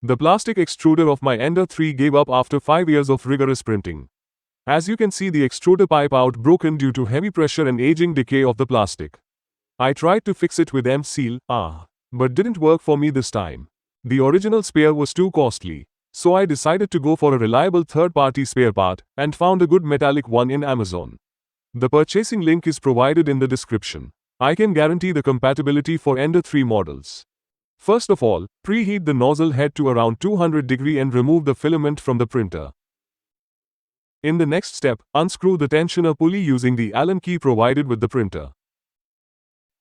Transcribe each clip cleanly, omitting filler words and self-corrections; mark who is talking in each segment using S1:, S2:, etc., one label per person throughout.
S1: The plastic extruder of my Ender 3 gave up after 5 years of rigorous printing. As you can see, the extruder pipe out broken due to heavy pressure and aging decay of the plastic. I tried to fix it with M-Seal, but didn't work for me this time. The original spare was too costly, so I decided to go for a reliable third-party spare part and found a good metallic one in Amazon. The purchasing link is provided in the description. I can guarantee the compatibility for Ender 3 models. First of all, preheat the nozzle head to around 200 degrees and remove the filament from the printer. In the next step, unscrew the tensioner pulley using the Allen key provided with the printer.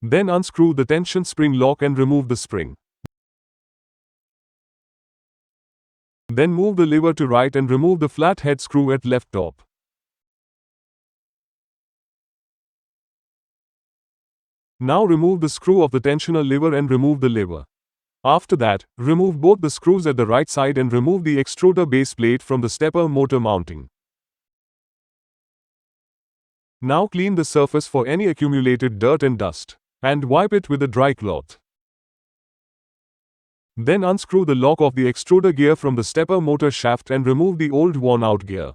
S1: Then unscrew the tension spring lock and remove the spring. Then move the lever to right and remove the flat head screw at left top. Now remove the screw of the tensioner lever and remove the lever. After that, remove both the screws at the right side and remove the extruder base plate from the stepper motor mounting. Now clean the surface for any accumulated dirt and dust, and wipe it with a dry cloth. Then unscrew the lock of the extruder gear from the stepper motor shaft and remove the old worn-out gear.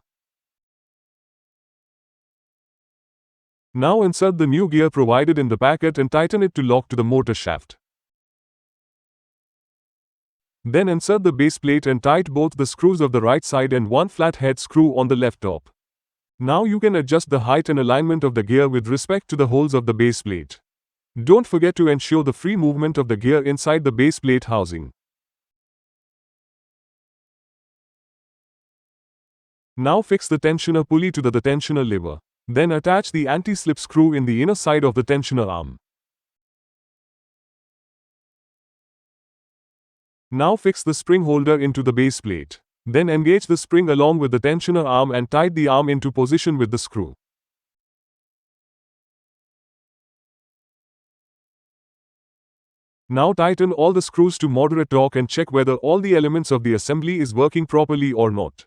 S1: Now insert the new gear provided in the packet and tighten it to lock to the motor shaft. Then insert the base plate and tight both the screws of the right side and one flat head screw on the left top. Now you can adjust the height and alignment of the gear with respect to the holes of the base plate. Don't forget to ensure the free movement of the gear inside the base plate housing. Now fix the tensioner pulley to the tensioner lever. Then attach the anti-slip screw in the inner side of the tensioner arm. Now fix the spring holder into the base plate. Then engage the spring along with the tensioner arm and tight the arm into position with the screw. Now tighten all the screws to moderate torque and check whether all the elements of the assembly is working properly or not.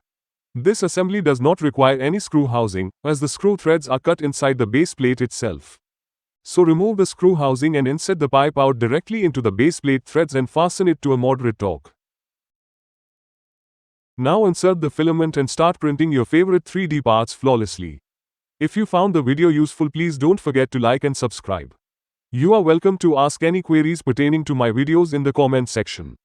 S1: This assembly does not require any screw housing, as the screw threads are cut inside the base plate itself. So remove the screw housing and insert the pipe out directly into the base plate threads and fasten it to a moderate torque. Now insert the filament and start printing your favorite 3D parts flawlessly. If you found the video useful, please don't forget to like and subscribe. You are welcome to ask any queries pertaining to my videos in the comment section.